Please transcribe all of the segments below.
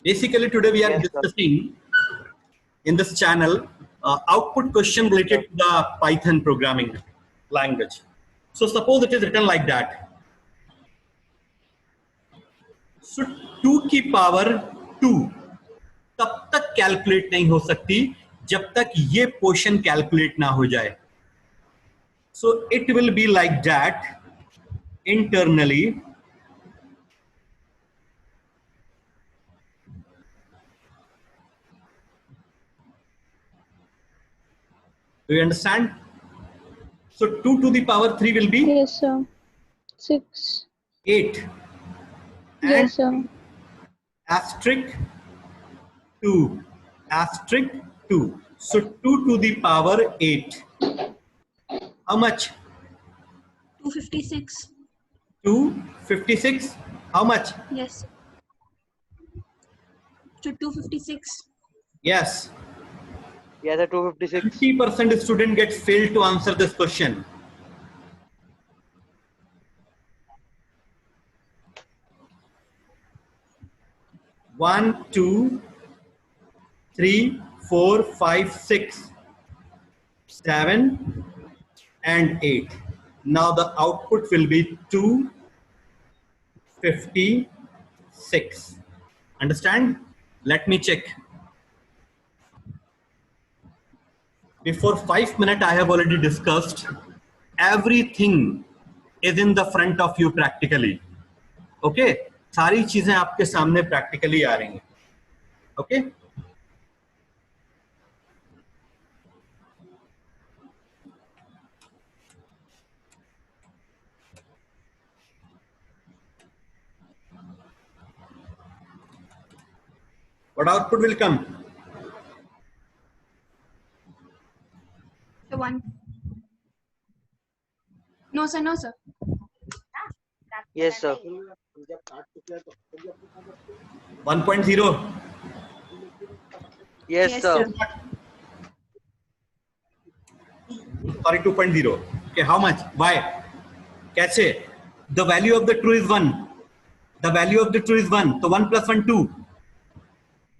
Basically, today we are Yes, sir. discussing in this channel output question related to the Python programming language. So suppose it is written like that. So 2 की power 2 तब तक calculate नहीं हो सकती जब तक ये portion calculate ना हो जाए. So it will be like that internally. Do you understand? So 2 to the power 3 will be Yes, sir. 6. 8. Yes, sir. Asterisk 2. Asterisk 2. So 2 to the power 8. How much? 256. 256. How much? Yes. To 256. Yes. Yes, sir. 256. 50% student gets failed to answer this question. One, two, three, 4, 5, 6, 7, and 8. Now the output will be 256. Understand? Let me check. Before 5 minutes, I have already discussed everything is in the front of you practically. Okay? सारी चीजें आपके सामने practically आ रही हैं. Okay? What output will come? The one. No, sir. No, sir. Yes, sir. 1.0. Yes, sir. Sorry, 2.0. Okay, how much? Why? कैसे? The value of the true is 1. The value of the true is 1. So 1 plus 1, 2.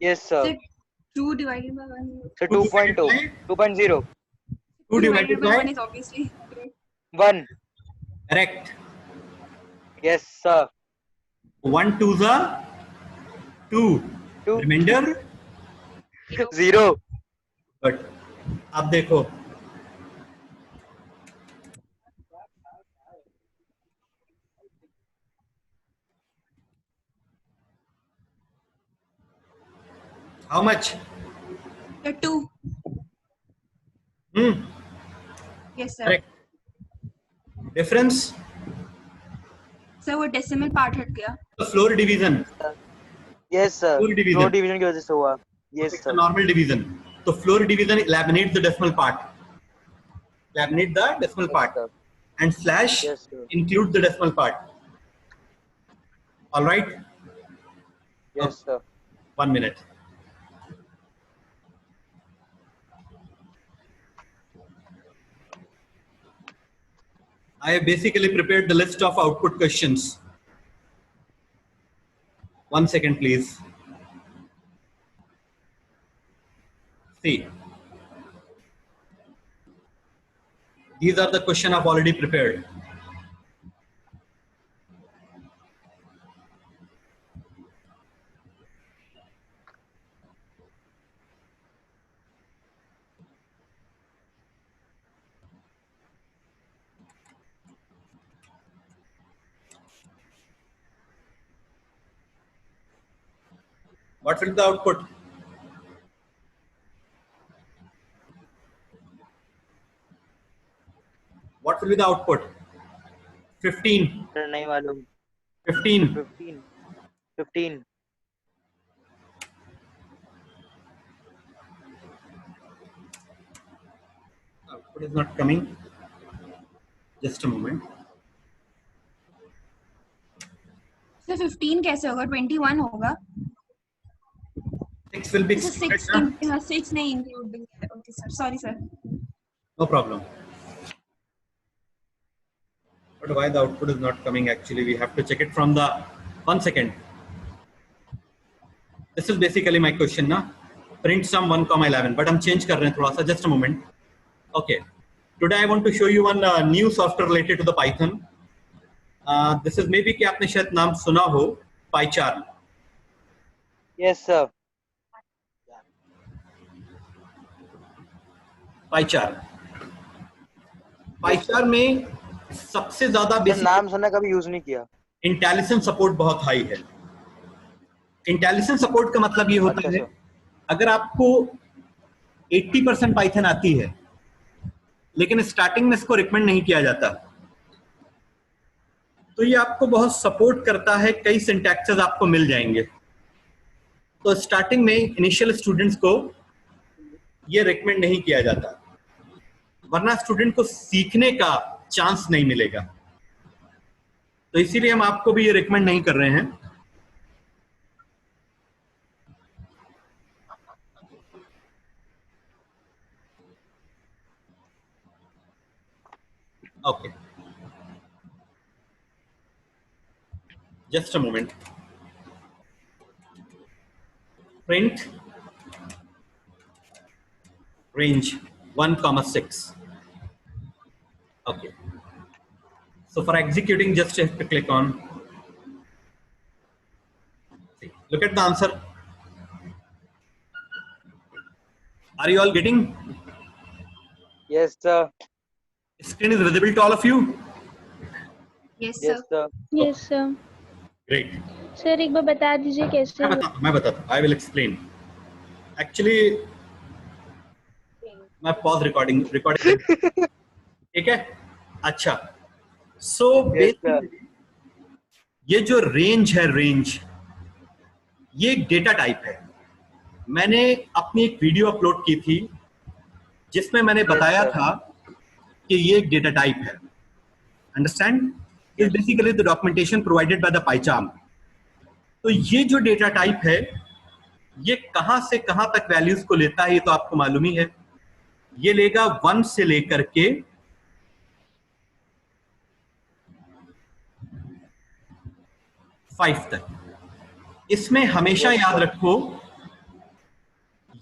Yes, sir. Sir, 2 divided by 1. So 2.2. 2.0. 2 divided by 1 is obviously 2. 1. correct. Yes, sir. 1 2 the 2. 2. Remainder? 0. But अब देखो. How much? The 2. Yes, sir. Correct. Difference? Sir, वो decimal part हट गया. The floor division. Yes, sir. Floor division. Floor division की वजह से हुआ. Yes, It's sir. a normal division. So floor division eliminate the decimal part. Eliminate the decimal Yes, part. sir. And slash Yes, sir. include the decimal part. All right? Yes, sir. 1 minute. I have basically prepared the list of output questions. 1 second, please. See. These are the questions I've already prepared. What will be the output? What will be the output? 15. नहीं मालूम. 15. 15. 15. Output is not coming. Just a moment. Sir, 15 कैसे होगा? 21 होगा. 6 will be Sir, excluded. 6 नहीं include. Okay, sir. Sorry, sir. No problem. But why the output is not coming? Actually, we have to check it from the 1 second. This is basically my question ना, print sum 1,11, but हम change कर रहे हैं थोड़ा सा, just a moment. Okay, today I want to show you one new software related to the Python. This is maybe कि आपने शायद नाम सुना हो, पाइचार्म. Yes, sir. पाइचार्म में सबसे ज्यादा सर बेसिक नाम सुना, कभी यूज नहीं किया. इंटेलिजेंस सपोर्ट बहुत हाई है. इंटेलिजेंस सपोर्ट का मतलब ये होता अच्छा है, सर. अगर आपको 80% पाइथन आती है लेकिन स्टार्टिंग में इसको रिकमेंड नहीं किया जाता, तो ये आपको बहुत सपोर्ट करता है, कई सिंटैक्सेस आपको मिल जाएंगे. तो स्टार्टिंग में इनिशियल स्टूडेंट्स को ये रिकमेंड नहीं किया जाता, वरना स्टूडेंट को सीखने का चांस नहीं मिलेगा. तो इसीलिए हम आपको भी ये रिकमेंड नहीं कर रहे हैं. Okay, just a moment. Print range 1,6. Okay, so for executing, just have to click on, see, look at the answer. Are you all getting? Yes, sir. Screen is visible to all of you? Yes, sir. Yes, sir. Yes, sir. Great. Sir एक बार बता दीजिए कैसे. मैं बताता हूँ, I will explain. Actually मैं pause recording ठीक है. अच्छा, सो Yes, sir. ये जो रेंज है, रेंज ये एक डेटा टाइप है. मैंने अपनी एक वीडियो अपलोड की थी जिसमें मैंने बताया sir. था कि ये एक डेटा टाइप है. Understand? Is basically the documentation provided by the PyCharm. तो ये जो डेटा टाइप है, ये कहां से कहां तक वैल्यूज को लेता है, ये तो आपको मालूम ही है. ये लेगा 1 से लेकर के 5 तक. इसमें हमेशा याद रखो,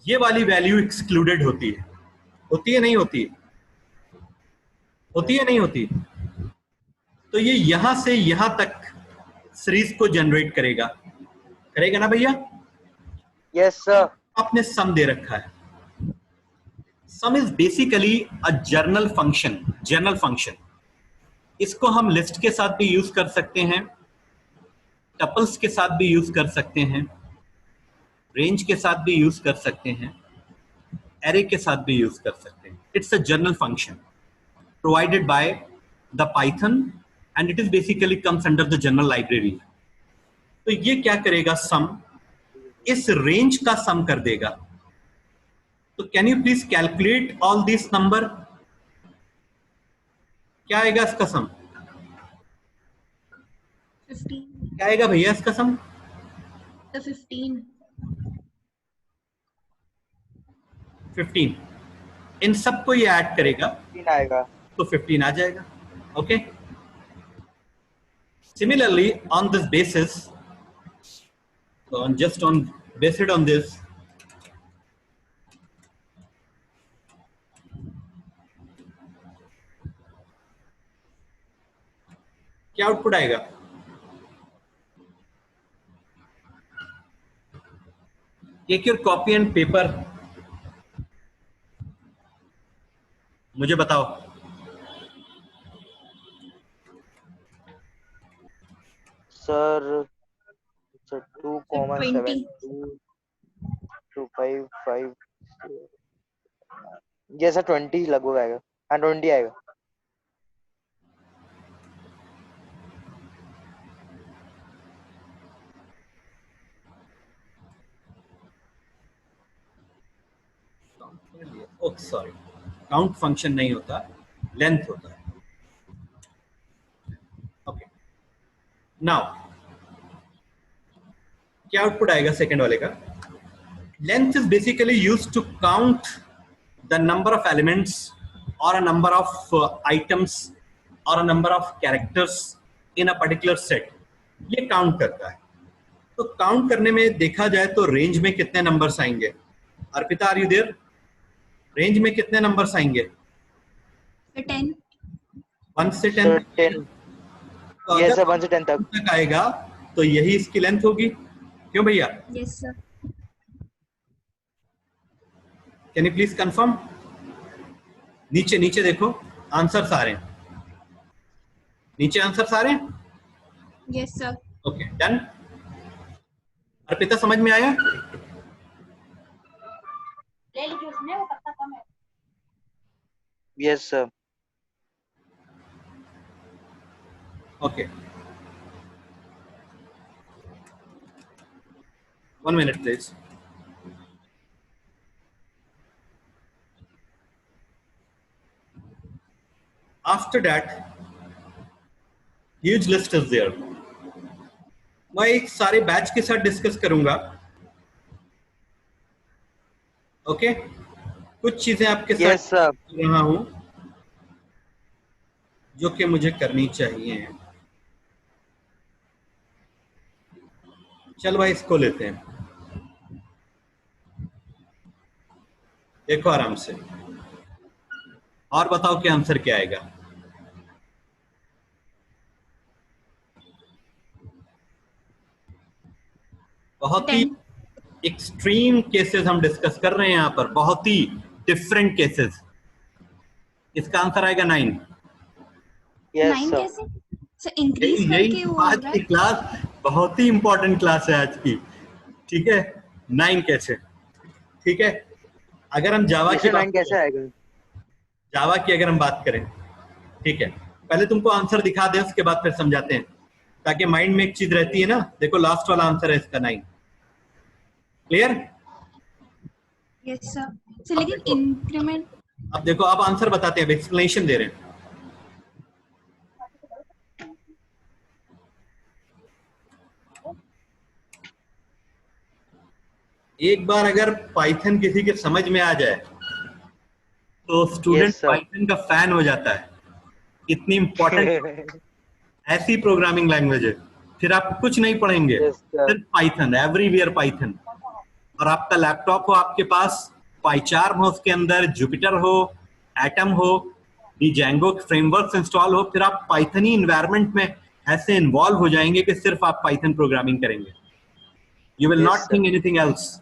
ये वाली वैल्यू एक्सक्लूडेड होती है. होती है नहीं होती? होती है नहीं होती? तो ये यहां से यहां तक सीरीज को जनरेट करेगा. करेगा ना भैया? Yes, sir. आपने सम दे रखा है. सम is basically a journal function. Journal function, इसको हम लिस्ट के साथ भी यूज कर सकते हैं, टपल्स के साथ भी यूज कर सकते हैं, रेंज के साथ भी यूज कर सकते हैं, एरे के साथ भी यूज कर सकते हैं. It's a journal function provided by the Python and it is basically comes under the general library. तो ये क्या करेगा, सम इस रेंज का सम कर देगा. तो can you please calculate all this number? क्या आएगा इसका सम? 15. क्या आएगा भैया इसका सम? The 15. 15. इन सबको ये ऐड करेगा 15 आएगा. तो 15 आ जाएगा. Okay, similarly on this basis, just on based on this, क्या आउटपुट आएगा? Take your copy and paper, मुझे बताओ. Sir, it's a 2,7, 20. 2, 5, 5. Yes, sir, 20 लगभग आएगा. हाँ, 20 आएगा. ओह सॉरी, काउंट फंक्शन नहीं होता, लेंथ होता है. ओके, नाउ क्या आउटपुट आएगा सेकंड वाले का? Length is basically used to count the number of elements और अ नंबर ऑफ आइटम्स और a number of characters in a particular set. ये काउंट करता है. तो काउंट करने में देखा जाए तो रेंज में कितने नंबर्स आएंगे? Arpita, are you there? Range में कितने नंबर्स आएंगे? 10. 1 से 10 सर तक? 10. तो यस अगर सर, 1 से 10 तक. तक आएगा तो यही इसकी लेंथ होगी, क्यों भैया? Yes sir. Can you please confirm? नीचे नीचे देखो, आंसर्स आ रहे हैं, नीचे आंसर्स आ रहे हैं। Yes sir. Okay, done. Arpita समझ में आया? Yes sir. Okay, 1 minute please. After that, huge list is there. मैं एक सारे बैच के साथ डिस्कस करूंगा। ओके, कुछ चीजें आपके साथ यस सर. कर रहा हूं जो कि मुझे करनी चाहिए। चल भाई, इसको लेते हैं, देखो आराम से, और बताओ कि आंसर क्या आएगा। बहुत ही 10. एक्सट्रीम केसेस हम डिस्कस कर रहे हैं यहाँ पर, बहुत ही डिफरेंट केसेस। इसका आंसर आएगा 9। Yes 9 sir. कैसे? सर इंक्रीज यही करके यही वो हो आज रहा की है. क्लास बहुत ही इंपॉर्टेंट क्लास है आज की, ठीक है। 9 कैसे? ठीक है, अगर हम जावा की इससे 9 बात कैसे करें, आएगा? जावा की अगर हम बात करें, ठीक है, पहले तुमको आंसर दिखा दें, उसके बाद फिर समझाते हैं, ताकि माइंड में एक चीज रहती है ना। देखो लास्ट वाला आंसर है इसका 9। क्लियर? Yes sir. सर लेकिन इंक्रीमेंट. अब देखो, अब आंसर बताते हैं, एक्सप्लेनेशन दे रहे हैं। एक बार अगर पाइथन किसी के समझ में आ जाए तो स्टूडेंट Yes, sir. पाइथन का फैन हो जाता है। इतनी इंपॉर्टेंट ऐसी प्रोग्रामिंग लैंग्वेज है, फिर आप कुछ नहीं पढ़ेंगे, Yes, sir. सिर्फ पाइथन, एवरीवेयर पाइथन। और आपका लैपटॉप हो आपके पास, पाइचार्म हो उसके अंदर, जुपिटर हो, एटम हो, डिजेंगो फ्रेमवर्क इंस्टॉल हो, फिर आप पाइथन ही इन्वायरमेंट में ऐसे इन्वॉल्व हो जाएंगे कि सिर्फ आप पाइथन प्रोग्रामिंग करेंगे। You will Yes, not sir. Think anything else.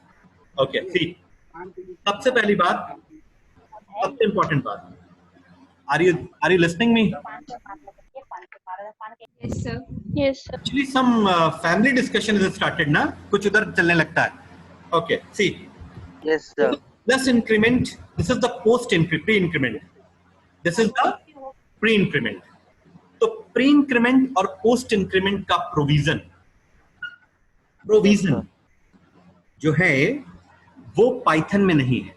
Okay, see, सबसे पहली बात, सबसे इंपॉर्टेंट बात, are you listening me? Yes sir. Yes, sir. Actually, some family discussion is started ना, कुछ उधर चलने लगता है। Okay, see, Yes, this sir. is plus increment, this is the post pre-increment, this is the pre-increment। तो pre-increment और post increment का provision Yes, sir. जो है वो पाइथन में नहीं है।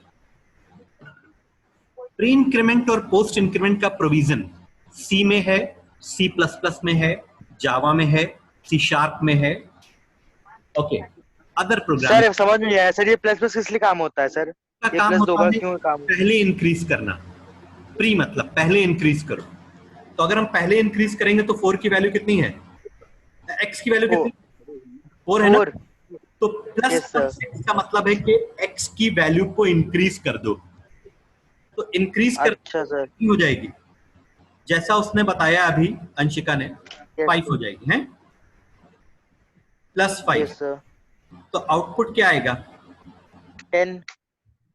प्री इंक्रीमेंट और पोस्ट इंक्रीमेंट का प्रोविजन सी में है, सी प्लस प्लस में है, जावा में है, सी शार्प में है। ओके, अदर प्रोग्राम सर समझ में नहीं आया सर, ये प्लस प्लस किस लिए काम होता है सर? का ये काम प्लस दो होता बार है क्यों काम? पहले इंक्रीज करना। प्री मतलब पहले इंक्रीज करो। तो अगर हम पहले इंक्रीज करेंगे तो 4 की वैल्यू कितनी है? एक्स की वैल्यू Four. कितनी? 4 है ना? 4. तो प्लस Yes, sir. इसका मतलब है कि एक्स की वैल्यू को इंक्रीज कर दो। तो इंक्रीज कर अच्छा सर. हो जाएगी, जैसा उसने बताया अभी अंशिका ने, Yes, 5 हो जाएगी, हैं +5। yes, sir. तो आउटपुट क्या आएगा? 10.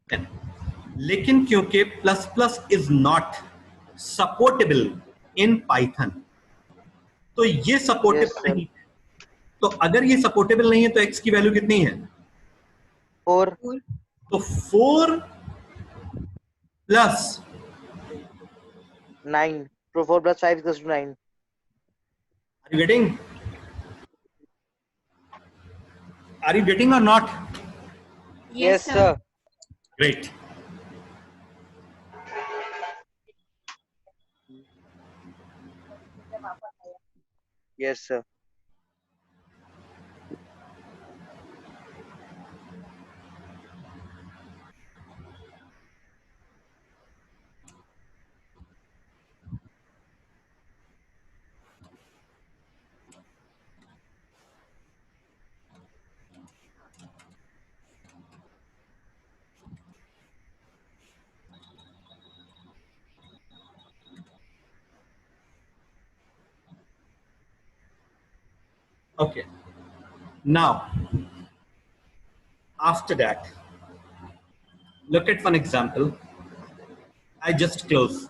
10। लेकिन क्योंकि plus plus is not supportable in Python, तो ये Yes, सपोर्टेबल sir. नहीं है। तो अगर ये सपोर्टेबल नहीं है तो एक्स की वैल्यू कितनी है? 4. 4. तो 4 plus 9. So 4 plus 5 equals to 9. Are you getting? Are you getting और not? Yes, sir. Great. Yes, sir. Okay. Now, after that, look at one example. I just close.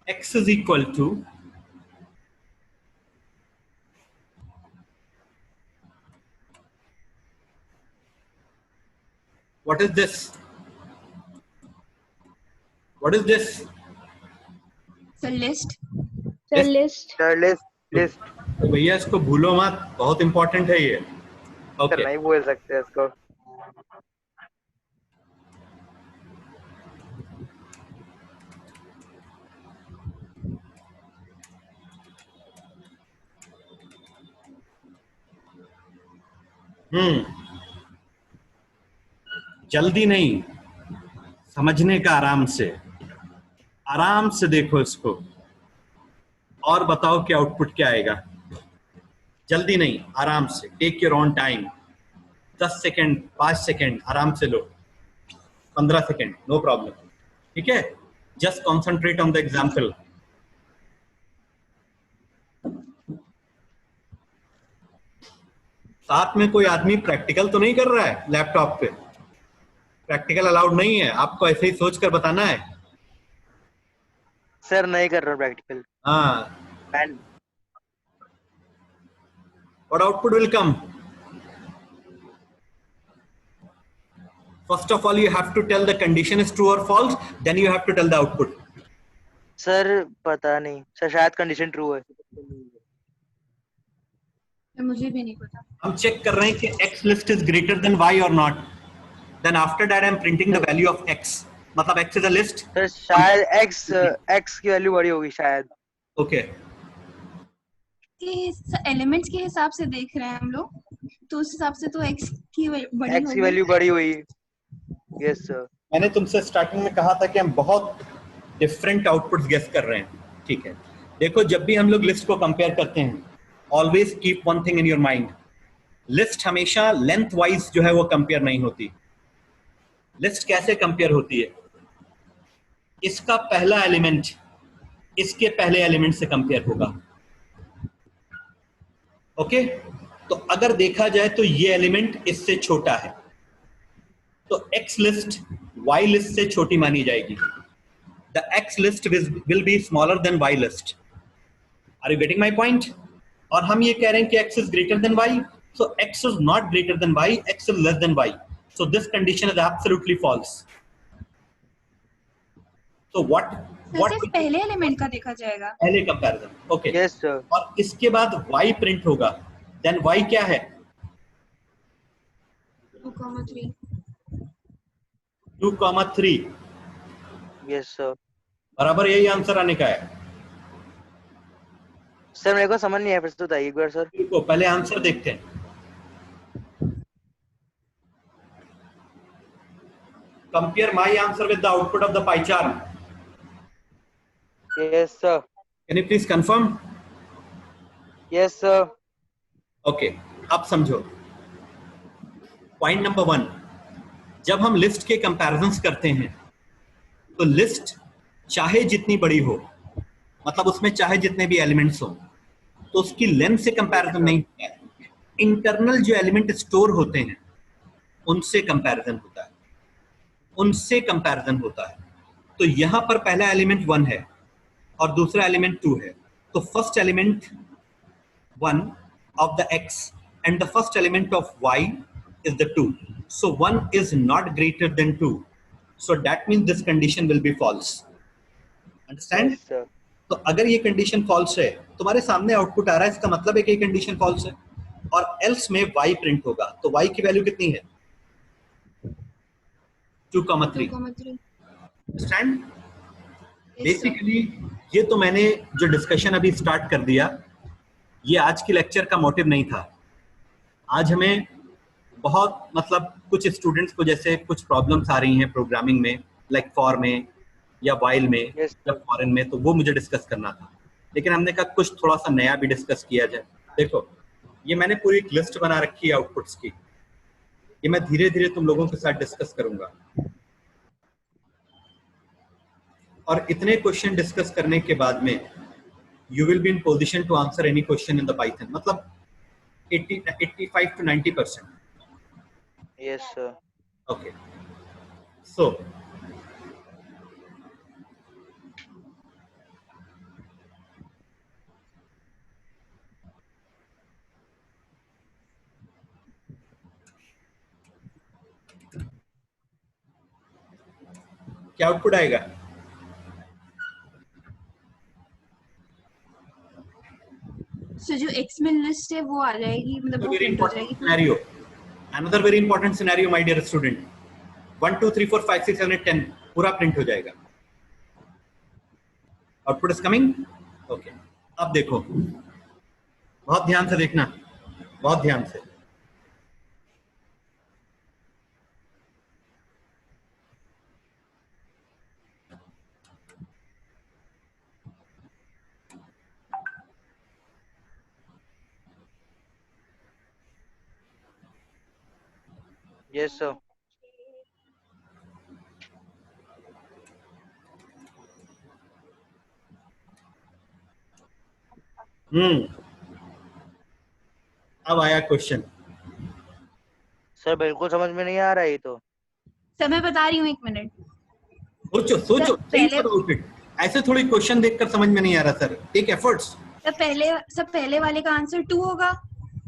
X is equal to what is this? What is this? So list. Sir list sir list तो भैया इसको भूलो मत, बहुत important है ये. Sir okay. नहीं बोल सकते इसको. जल्दी नहीं, समझने का आराम से देखो इसको और बताओ कि आउटपुट क्या आएगा. जल्दी नहीं, आराम से, take your own time. 10 second, 5 second आराम से लो, 15 सेकेंड, नो प्रॉब्लम. ठीक है, just concentrate on the example. साथ में कोई आदमी प्रैक्टिकल तो नहीं कर रहा है लैपटॉप पे? प्रैक्टिकल अलाउड नहीं है, आपको ऐसे ही सोच कर बताना है. सर नहीं कर रहा प्रैक्टिकल. हाँ. And What output will come? First of all, you have to tell the condition is true or false. Then you have to tell the output. Sir पता नहीं सर, शायद कंडीशन ट्रू है. मुझे भी नहीं पता. हम चेक कर रहे हैं कि X list is greater than Y or not. Then after that, I am printing the value of X. मतलब X is a list. Sir शायद x की वैल्यू बड़ी होगी शायद. Okay. एलिमेंट्स के हिसाब से देख रहे हैं हम लोग, तो उस हिसाब से तो x की वैल्यू बड़ी हुई. Yes sir. मैंने तुमसे स्टार्टिंग में कहा था कि हम बहुत डिफरेंट आउटपुट्स गेस कर रहे हैं. ठीक है, देखो जब भी हम लोग लिस्ट को कंपेयर करते हैं, always keep one thing in your mind. List हमेशा लेंथ वाइज जो है वो कंपेयर नहीं होती. लिस्ट कैसे कंपेयर होती है? इसका पहला एलिमेंट इसके पहले एलिमेंट से कंपेयर होगा. ओके, तो अगर देखा जाए तो ये एलिमेंट इससे छोटा है, तो X लिस्ट Y लिस्ट से छोटी मानी जाएगी. The X list will be smaller than Y list. Are you getting my point? और हम ये कह रहे हैं कि X is greater than Y, so X is not greater than Y, X is less than Y. So this condition is absolutely false. So what सिर्फ पहले element का देखा जाएगा. पहले कंपैरिजन. ओके. Yes sir. और इसके बाद Y प्रिंट होगा. देन Y क्या है? 2,3. 2,3. Yes sir. बराबर यही आंसर आने का है. सर मेरे को समझ नहीं आया, फिर से बताइए एक बार सर. तो पहले आंसर देखते हैं. Compare my answer with the output of the pie chart. Yes sir. Can you please confirm? Yes sir. Okay, अब समझो. पॉइंट नंबर 1, जब हम लिस्ट के कंपैरिजंस करते हैं तो लिस्ट चाहे जितनी बड़ी हो, मतलब उसमें चाहे जितने भी एलिमेंट्स हो, तो उसकी लेंथ से कंपैरिजन नहीं होता है. इंटरनल जो एलिमेंट स्टोर होते हैं उनसे कंपैरिजन होता है, उनसे कंपैरिजन होता है. तो यहां पर पहला एलिमेंट 1 है और दूसरा एलिमेंट 2 है. तो first element 1 of the X and the first element of Y is the 2. So 1 is not greater than 2. So that means this condition will be false. Understand? Yes sir. तो अगर ये condition false है, तुम्हारे सामने output आ रहा है, इसका मतलब है कि ये कंडीशन फॉल्स है. और एल्स में Y प्रिंट होगा, तो Y की वैल्यू कितनी है? 2,3. Understand? बेसिकली ये तो मैंने जो डिस्कशन अभी स्टार्ट कर दिया, ये आज की लेक्चर का मोटिव नहीं था. आज हमें बहुत मतलब कुछ स्टूडेंट्स को जैसे कुछ प्रॉब्लम्स आ रही हैं प्रोग्रामिंग में, लाइक फॉर में या वाइल में Yes. या फॉरेन में, तो वो मुझे डिस्कस करना था. लेकिन हमने कहा कुछ थोड़ा सा नया भी डिस्कस किया जाए. देखो ये मैंने पूरी एक लिस्ट बना रखी है आउटपुट्स की, ये मैं धीरे धीरे तुम लोगों के साथ डिस्कस करूंगा. और इतने क्वेश्चन डिस्कस करने के बाद में you will be in position to answer any question in the Python. मतलब 85 to 90%. Yes, sir. Okay. So क्या आउटपुट आएगा? सो जो एक्स में लिस्ट है वो आ जाएगी, मतलब वो Very प्रिंट हो important जाएगी। scenario. Another very important scenario, my dear student. 1 2 3 4 5 6 7 8 10 पूरा प्रिंट हो जाएगा. Output is coming. ओके, अब देखो, बहुत ध्यान से देखना, बहुत ध्यान से. Yes, sir. अब आया क्वेश्चन. सर बिल्कुल समझ में नहीं आ रहा ये तो। सर मैं बता रही हूँ, 1 मिनट। सोचो सोचो, सर, पहले- think about it. ऐसे थोड़ी क्वेश्चन देखकर समझ में नहीं आ रहा सर. Take efforts. सर पहले वाले का आंसर 2 होगा,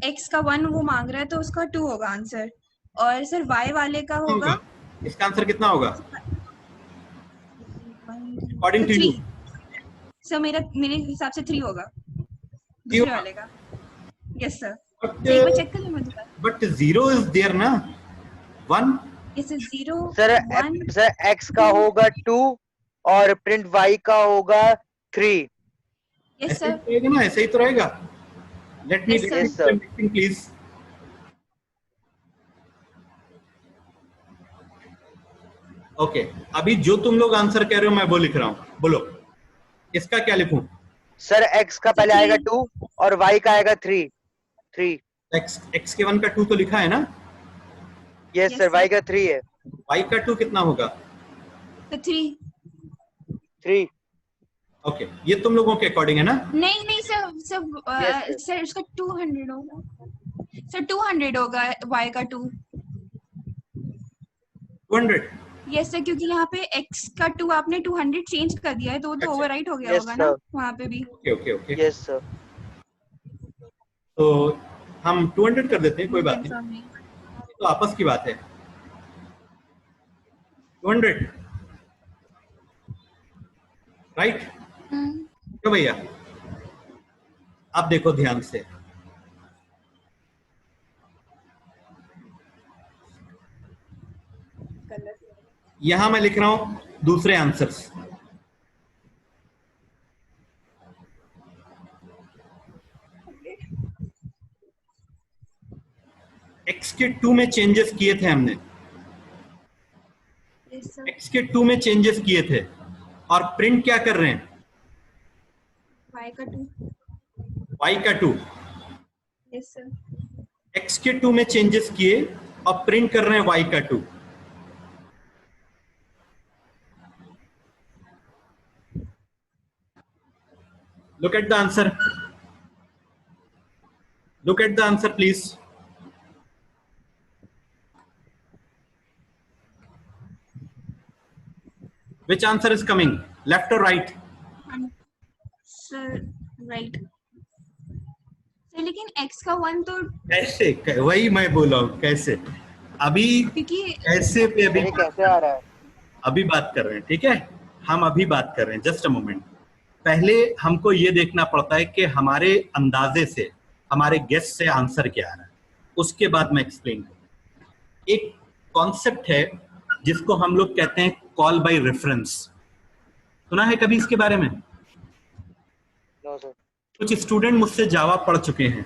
x का 1 वो मांग रहा है तो उसका 2 होगा आंसर, और सर y वाले का होगा इसका आंसर कितना होगा अकॉर्डिंग टू यू? 3। सर मेरे हिसाब से 3 होगा दूसरे होगा? वाले का। यस सर, बट एक बार चेक कर लो मुझे। बट जीरो इज देयर ना, 1. Yes 0 sir 1। सर x का होगा 2 और प्रिंट y का होगा 3। यस ऐसे ही सर, तो रहेगा ना, ऐसे ही तो रहेगा. Let me Yes, sir. Yes, sir. Please. Okay, अभी जो तुम लोग आंसर कह रहे हो मैं वो लिख रहा हूं. बोलो इसका क्या लिखूं? सर x का पहले आएगा 2 और y का आएगा 3। x के 1 का 2 तो लिखा है ना, yes Yes, sir, y sir. का 3 है। y का 2 कितना होगा? तो 3। 3। ओके, ये तुम लोगों के अकॉर्डिंग है ना? नहीं सर, Yes, sir. सर उसका 200 होगा। सर 200 होगा y का 2। 200. Yes, सर क्योंकि यहाँ पे x का 2 आपने 200 चेंज कर दिया है तो अच्छा. ओवरराइट हो गया Yes, होगा ना sir. वहाँ पे भी। Okay okay okay. Yes sir. तो हम 200 कर देते हैं, कोई बात नहीं, Confirm नहीं। ये तो आपस की बात है. 200 राइट? क्यों भैया? आप देखो ध्यान से, यहां मैं लिख रहा हूं दूसरे आंसर्स. x के 2 में चेंजेस किए थे हमने, Yes, sir. x के 2 में चेंजेस किए थे, और प्रिंट क्या कर रहे हैं? y का 2। y का 2. Yes, sir. x के 2 में चेंजेस किए और प्रिंट कर रहे हैं y का 2. Look at the answer. Look at the answer, please. Which answer is coming? Left or right? Sir right. Sir लेकिन x का 1 तो कैसे? वही मैं बोला हूँ, कैसे? अभी क्योंकि कैसे पे अभी ये कैसे आ रहा है? अभी बात कर रहे हैं, ठीक है? हम अभी बात कर रहे हैं. Just a moment. पहले हमको ये देखना पड़ता है कि हमारे अंदाजे से, हमारे गेस से आंसर क्या आ रहा है, उसके बाद मैं एक्सप्लेन करूँ. एक कॉन्सेप्ट है जिसको हम लोग कहते हैं कॉल बाय रेफरेंस. सुना है कभी इसके बारे में? No sir. कुछ स्टूडेंट मुझसे जावा पढ़ चुके हैं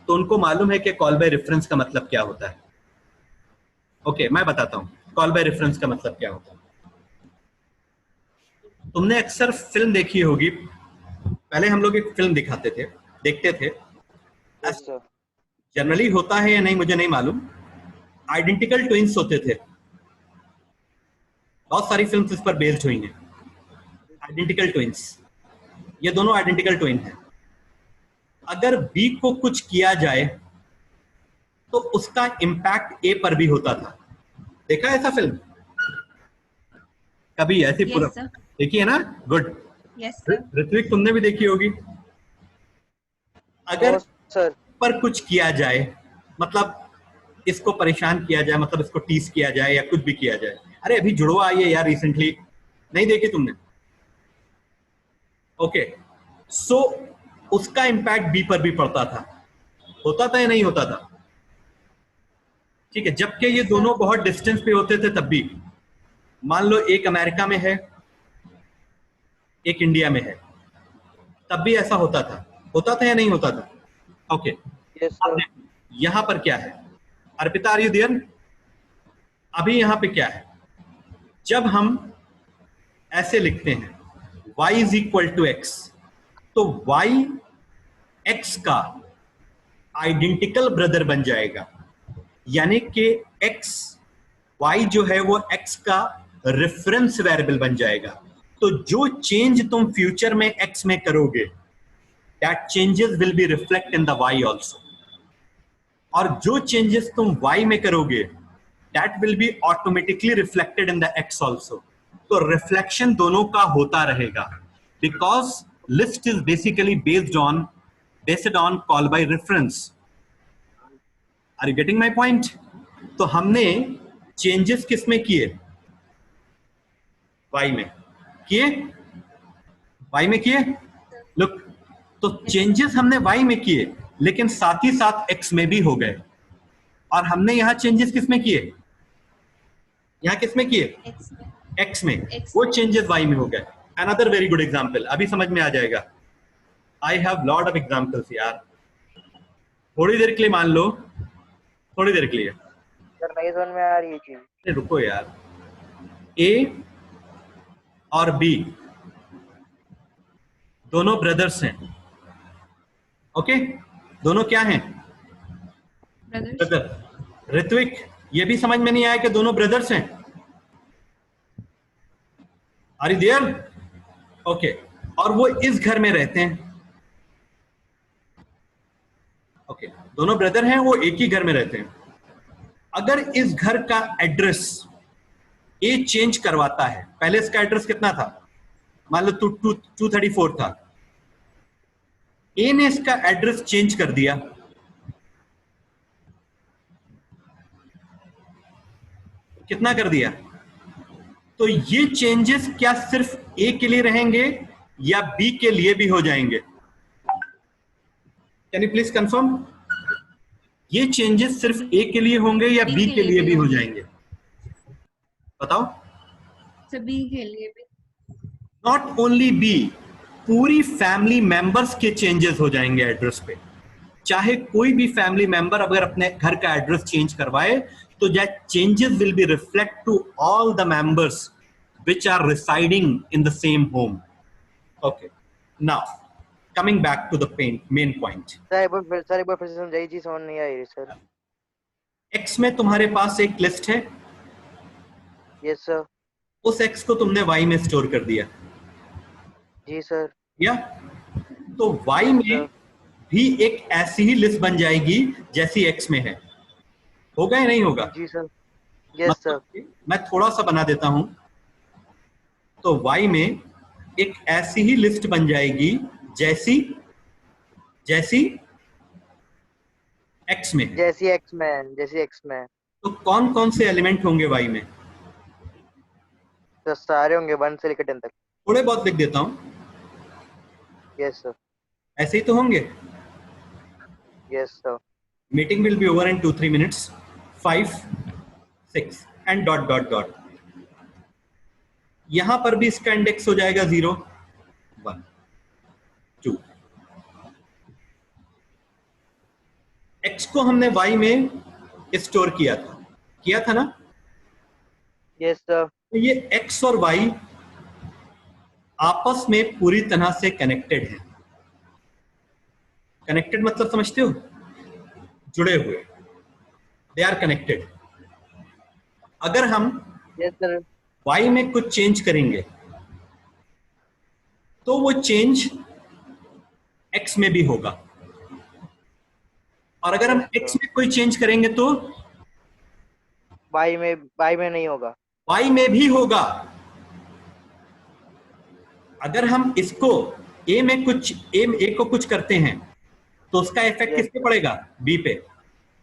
तो उनको मालूम है कि कॉल बाय रेफरेंस का मतलब क्या होता है. ओके, मैं बताता हूँ कॉल बाय रेफरेंस का मतलब क्या होता है. तुमने अक्सर फिल्म देखी होगी, पहले हम लोग एक फिल्म दिखाते थे, देखते थे. Yes sir. जनरली होता है या नहीं मुझे नहीं मालूम, आइडेंटिकल ट्विंस होते थे. बहुत सारी फिल्म्स इस पर बेस्ड हुई हैं. आइडेंटिकल ट्विंस, ये दोनों आइडेंटिकल ट्विन हैं. अगर बी को कुछ किया जाए तो उसका इम्पैक्ट ए पर भी होता था। देखा ऐसा फिल्म कभी? ऐसी पूरा यस सर, देखी है ना? गुड। Yes sir. ऋत्विक तुमने भी देखी होगी। अगर नो सर। पर कुछ किया जाए, मतलब इसको परेशान किया जाए, मतलब इसको टीस किया जाए या कुछ भी किया जाए। अरे अभी जुड़वा आई है यार रिसेंटली, नहीं देखी तुमने? ओके, सो उसका इम्पैक्ट बी पर भी पड़ता था। होता था या नहीं होता था? ठीक है, जबकि ये दोनों बहुत डिस्टेंस पे होते थे तब भी। मान लो एक अमेरिका में है, एक इंडिया में है, तब भी ऐसा होता था या नहीं होता था? ओके, यस अब सर। देखो यहां पर क्या है। Arpita are you there? अभी यहां पे क्या है, जब हम ऐसे लिखते हैं y is equal to X, तो y x का आइडेंटिकल ब्रदर बन जाएगा, यानी कि x y जो है वो x का रेफरेंस वेरिएबल बन जाएगा। तो जो चेंज तुम फ्यूचर में x में करोगे, that changes will be reflect in the y also, और जो चेंजेस तुम y में करोगे that will be automatically reflected in the x also. तो रिफ्लेक्शन दोनों का होता रहेगा, because list is basically based on call by reference. Are you getting my point? तो हमने चेंजेस किस में किए? y में किए, y में किए। लुक, तो चेंजेस हमने y में किए, लेकिन साथ ही साथ x में भी हो गए। और हमने यहां चेंजेस किस में किए? यहां किस में किए? एक्स में। x में। X वो में। चेंजेस y में हो गए। अनदर वेरी गुड एग्जाम्पल, अभी समझ में आ जाएगा। I have lot of examples यार, थोड़ी देर के लिए मान लो, थोड़ी देर के लिए। सर नहीं समझ में आ रही है चीज। अरे रुको यार, a और b दोनों ब्रदर्स हैं। ओके, दोनों क्या हैं? ब्रदर्स। ब्रदर। ऋत्विक, ये भी समझ में नहीं आया कि दोनों ब्रदर्स हैं? Are you there? ओके, और वो इस घर में रहते हैं। ओके, दोनों ब्रदर हैं, वो एक ही घर में रहते हैं। अगर इस घर का एड्रेस ए चेंज करवाता है, पहले इसका एड्रेस कितना था? मान लो 234 था, ए ने इसका एड्रेस चेंज कर दिया, कितना कर दिया? तो ये चेंजेस क्या सिर्फ ए के लिए रहेंगे या बी के लिए भी हो जाएंगे? Can you please confirm? ये चेंजेस सिर्फ ए के लिए होंगे या बी के लिए भी हो जाएंगे? बताओ। सभी के लिए भी। नॉट ओनली बी, पूरी फैमिली मेंबर्स के चेंजेस हो जाएंगे एड्रेस पे। चाहे कोई भी फैमिली मेंबर अगर अपने घर का एड्रेस चेंज करवाए, तो that changes will be reflect to all the members which are residing in the same home. Okay, now coming back to the main point. Sir एक बार फिर से समझाइए, चीज समझ नहीं आई सर। x में तुम्हारे पास एक लिस्ट है, यस सर। उस x को तुमने y में स्टोर कर दिया, जी सर। या तो y में भी एक ऐसी ही लिस्ट बन जाएगी जैसी x में है। होगा या नहीं होगा? जी सर। Yes sir. मैं थोड़ा सा बना देता हूं, तो y में एक ऐसी ही लिस्ट बन जाएगी जैसी x में है। जैसी एक्स में। तो कौन कौन से एलिमेंट होंगे y में? तो सारे होंगे 1 से लेकर 10 तक। थोड़े बहुत लिख देता हूं, यस सर। ऐसे ही तो होंगे। Yes sir. Meeting will be over in 2-3 minutes. 5, 6 and dot dot dot. यहां पर भी इसका इंडेक्स हो जाएगा 0, 1, 2। x को हमने y में स्टोर किया था ना? Yes sir. तो ये x और y आपस में पूरी तरह से कनेक्टेड है। कनेक्टेड मतलब समझते हो? जुड़े हुए, दे आर कनेक्टेड। अगर हम यस सर। y में कुछ चेंज करेंगे तो वो चेंज x में भी होगा, और अगर हम x में कोई चेंज करेंगे तो y में नहीं होगा। y में भी होगा। अगर हम इसको a को कुछ करते हैं तो उसका इफेक्ट Yes, किस पे पड़ेगा? b पे।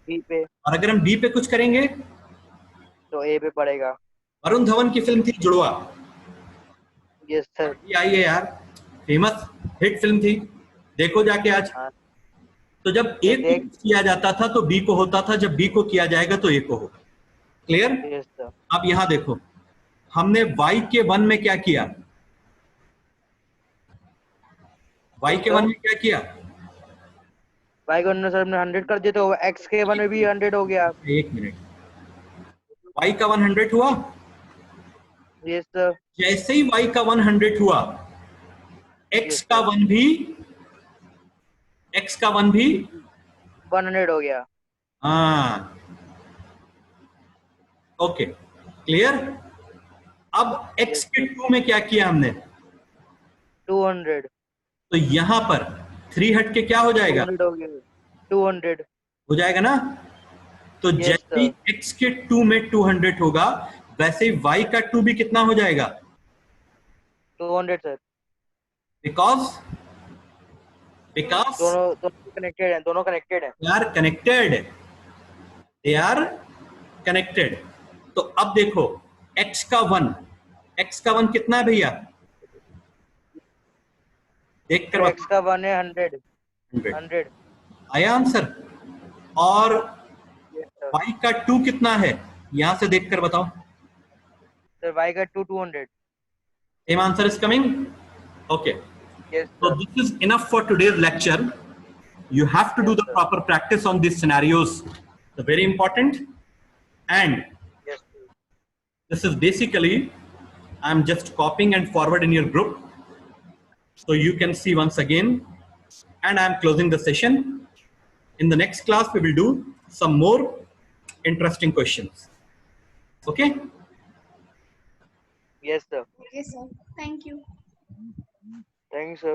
b पे और अगर हम b पे कुछ करेंगे तो a पे पड़ेगा। वरुण धवन की फिल्म थी जुड़वा, यस सर। ये आई है यार, फेमस हिट फिल्म थी, देखो जाके आज। हाँ तो जब ए को देख। किया जाता था तो बी को होता था, जब बी को किया जाएगा तो ए को होगा। क्लियर? Yes sir. अब यहां देखो, हमने y के 1 में क्या किया? y के 1 में क्या किया? y को सर हमने 100 कर दिया तो x के 1 में भी 100 हो गया। एक मिनट, y का 100 हुआ। Yes sir. जैसे ही y का 100 हुआ, x का 1 भी 100 हो गया। हाँ, ओके क्लियर। अब x के 2 में क्या किया हमने? 200 तो यहां पर 3 हट के क्या हो जाएगा? 200 हो गया। 200 हो जाएगा ना। तो Yes, जैसे ही sir. x के 2 में 200 होगा, वैसे ही y का 2 भी कितना हो जाएगा? 200 सर। बिकॉज दोनों कनेक्टेड हैं। दोनों कनेक्टेड हैं। They are connected. तो अब देखो, x का 1 कितना है भैया? देख कर x का 1 है 100 आया आंसर। और Yes, sir. y का 2 कितना है? यहां से देखकर बताओ। सर y का 200 same answer is coming. Okay, Yes, so sir. this is enough for today's lecture. You have to do Yes, the sir. proper practice on these scenarios. So very important. And Yes, sir. this is basically, I'm just copying and forward in your group, so you can see once again. And I'm closing the session. In the next class, we will do some more interesting questions. Okay? Yes, sir. Okay, sir. Thank you. Thank you, sir.